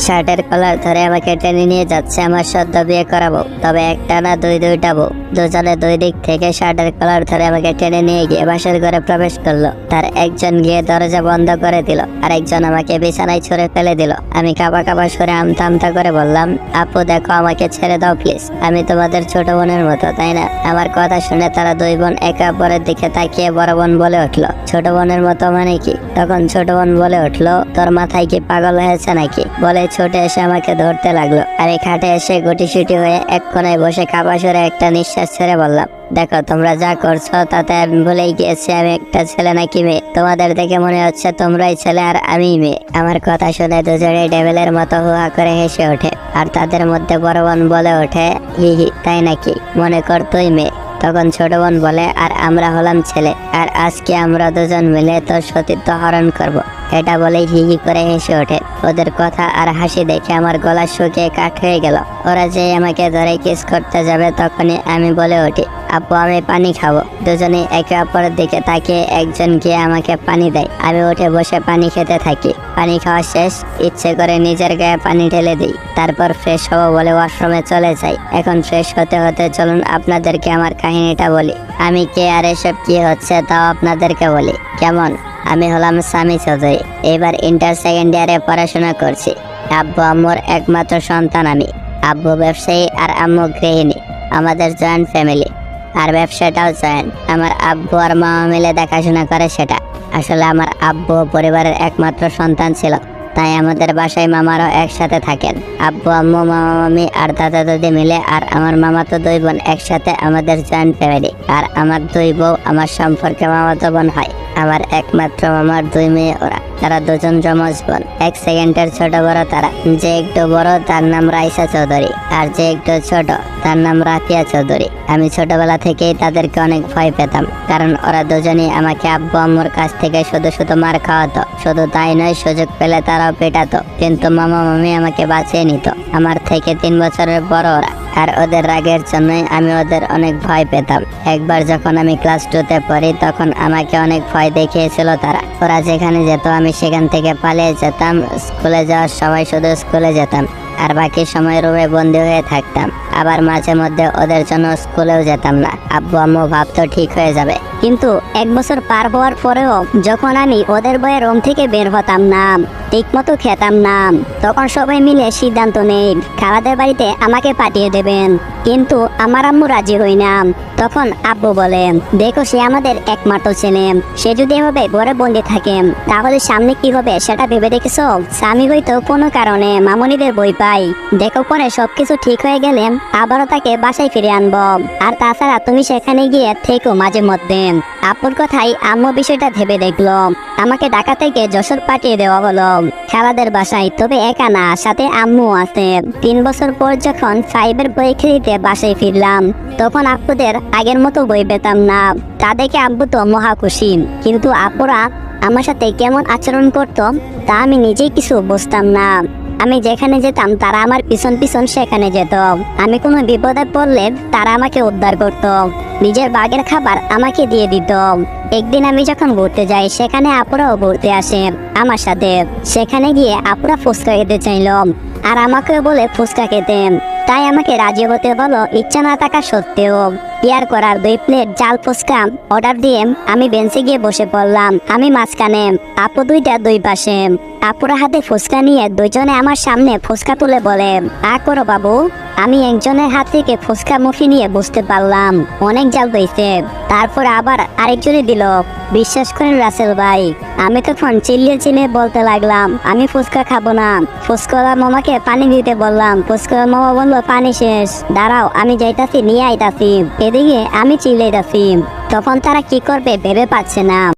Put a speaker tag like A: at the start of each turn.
A: শার্টের কলার ধরে আমাকে টেনে নিয়ে যাচ্ছে আমার সদ্য বিয়ে করাবো। তবে একটা না দুইটা বউ, দুজনে দুই দিক থেকে শার্টের কলার ধরে আমাকে টেনে নিয়ে গিয়ে বাসর ঘরে প্রবেশ করলো। তার একজন গিয়ে দরজা বন্ধ করে দিল, আর একজন আমাকে বিছানায় ছুঁড়ে ফেলে দিল। আমি কাঁপা কাঁপা সুরে আমতা আমতা করে বললাম, আপু দেখো, আমাকে ছেড়ে দাও প্লিজ, আমি তোমাদের ছোট বোনের মতো, তাই না? আমার কথা শুনে তারা দুই বোন একে অপরের দিকে তাকিয়ে বড় বোন বলে উঠলো, ছোট বোনের মতো মানে কি? তখন ছোট বোন বলে উঠলো, তোর মাথায় কি পাগল হয়েছে নাকি? বলে ছুটে এসে আমাকে ধরতে লাগলো। আমি খাটে এসে গুটিসুটি হয়ে এক কোনায় বসে কাঁপা সুরে একটা নিঃশ্বাস ছেড়ে বললাম, দেখো তোমরা যা করছো তাতে আমি ভুলেই গিয়েছি আমি একটা ছেলে নাকি মেয়ে। তোমাদের দেখে মনে হচ্ছে তোমরাই ছেলে আর আমি মেয়ে। আমার কথা শুনে দুজনে ডেভিলের মতো হুহা করে হেসে ওঠে। আর তাদের মধ্যে বড় বোন বলে ওঠে, হি হি, তাই নাকি? মনে কর তুই মেয়ে। তখন ছোট বোন বলে, আর আমরা হলাম ছেলে, আর আজকে আমরা দুজন মিলে তোর সতীত্ব হরণ করব। এটা বলেই হি হি করে হেসে ওঠে। ওদের কথা আর হাসি দেখে আমার গলা শুকিয়ে কাঠ হয়ে গেল। ওরা যে আমাকে ধরে কিস করতে যাবে তখনই আমি বলে উঠি, আপু আমি পানি খাবো। দুজনে একে অপরের দিকে তাকিয়ে একজন গিয়ে আমাকে পানি দেয়। আমি উঠে বসে পানি খেতে থাকি। পানি খাওয়া শেষ, ইচ্ছে করে নিজের গায়ে পানি ঢেলে দিই। তারপর ফ্রেশ হবো বলে ওয়াশরুমে চলে যাই। এখন ফ্রেশ হতে হতে চলুন আপনাদেরকে আমার কাহিনীটা বলি। আমি কে আর এসব কি হচ্ছে তাও আপনাদেরকে বলি, কেমন? আমি হলাম সামি চৌধুরী। এবার ইন্টার সেকেন্ড ইয়ারে পড়াশোনা করছি। আব্বু আম্মুর একমাত্র সন্তান আমি। আব্বু ব্যবসায়ী আর আম্মু গৃহিণী। আমাদের জয়েন্ট ফ্যামিলি, আর ব্যবসাটাও জয়েন্ট। আমার আব্বু আর মামা মিলে দেখাশোনা করে সেটা। আসলে আমার আব্বু পরিবারের একমাত্র সন্তান ছিল, তাই আমাদের বাসায় মামারাও একসাথে থাকেন। আব্বু আম্মু মামা মামি আর দাদা দাদি মিলে, আর আমার মামাতো দুই বোন একসাথে আমাদের জয়েন্ট ফ্যামিলি। আর আমার দুই বউ আমার সম্পর্কে মামাতো বোন হয়। আমার একমাত্র মামার দুই মেয়ে ওরা, তারা দুজন যমজ বোন, এক সেকেন্ডের ছোট বড় তারা। যে একটু বড় তার নাম রাইসা চৌধুরী, আর যে একটু ছোট তার নাম রাফিয়া চৌধুরী। আমি ছোটবেলা থেকেই তাদেরকে অনেক ভয় পেতাম, কারণ ওরা দুজনই আমাকে আব্বু আম্মুর কাছ থেকে শুধু শুধু মার খাওয়াতো। শুধু তাই নয়, সুযোগ পেলে তারাও পেটাতো, কিন্তু মামা মামি আমাকে বাঁচিয়ে নিত। আমার থেকে 3 বছরের বড় ওরা, আর ওদের রাগের জন্যই আমি ওদের অনেক ভয় পেতাম। একবার যখন আমি ক্লাস 2তে পড়ি তখন আমাকে অনেক ভয় দেখিয়েছিল তারা। ওরা যেখানে যেত আমি সেখান থেকে পালিয়ে যেতাম। স্কুলে যাওয়ার সময় শুধু স্কুলে যেতাম, আর বাকি সময় রুমে বন্দি হয়ে থাকতাম। আবার মাঝে মধ্যে ওদের জন্য স্কুলেও যেতাম না। আব্বু আম্মু ভাবতো ঠিক হয়ে যাবে, কিন্তু 1 বছর পার হওয়ার পরেও যখন আমি ওদের ভয়ে রুম থেকে বের হতাম না, ঠিক মতো খেতাম না, তখন সবাই মিলে সিদ্ধান্ত নেই খালাদের বাড়িতে আমাকে পাঠিয়ে দেবেন। কিন্তু আমার আম্মু রাজি হই না। তখন আব্বু বলে, দেখো সে আমাদের একমাত্র ছেলে, সে যদি এভাবে ঘরে বন্দি থাকে তাহলে সামনে কি হবে সেটা ভেবে দেখেছো? স্বামী হয়তো কোনো কারণে মামুনিদের বই পাই, দেখো পরে সবকিছু ঠিক হয়ে গেলে আবারও তাকে বাসায় ফিরে আনবো। আর তাছাড়া তুমি সেখানে গিয়ে থেকো মাঝে মধ্যে। আপুর কথাই আম্মু বিষয়টা ভেবে দেখলো। আমাকে ঢাকা থেকে যশোর পাঠিয়ে দেওয়া হলো খালাদের বাসায়, তবে একা না, সাথে আম্মু আছে। 3 বছর পর যখন 5-এর পরীক্ষা দিতে বাসায় ফিরলাম তখন আপুদের আগের মতো বই পেতাম না। তা দেখে আব্বু তো মহা খুশি, কিন্তু আপুরা আমার সাথে কেমন আচরণ করতো তা আমি নিজেই কিছু বুঝতাম না। আমি যেখানে যেতাম তারা আমার পিছন পিছন সেখানে যেত। আমি কোনো বিপদে পড়লে তারা আমাকে উদ্ধার করত, নিজের বাগের খাবার আমাকে দিয়ে দিত। একদিন আমি যখন ঘুরতে যাই সেখানে আপুরাও ঘুরতে আসে আমার সাথে। সেখানে গিয়ে আপুরা ফুচকা খেতে চাইল, আর আমাকেও বলে ফুচকা খেতে। তাই আমাকে রাজি হতে বলো ইচ্ছা না থাকা সত্ত্বেও। ইয়ার করার 2 প্লেট জাল ফুচকা অর্ডার দিয়ে আমি বেঞ্চে গিয়ে বসে পড়লাম। আমি মাঝখানে, আপু দুইটা দুই পাশে। আপুরা হাতে ফুচকা নিয়ে দুইজনে আমার সামনে ফুচকা তুলে বলে, আ করো বাবু। আমি একজনের হাত থেকে ফুচকা মুখে নিয়ে বুঝতে পারলাম অনেক জাল হয়েছে। তারপর আবার আরেকজনে দিল। বিশ্বাস করেন রাসেল ভাই, আমি তখন চিল্লিয়ে বলতে লাগলাম, আমি ফুচকা খাবো না। ফুচকাওয়ালা মামাকে পানি দিতে বললাম, ফুচকাওয়ালা মামা বললো পানি শেষ, দাঁড়াও আমি যাইতাছি নিয়ে আইতাছি। এদিকে আমি চিল্লাইতাছি, তখন তারা কি করবে ভেবে পাচ্ছে না।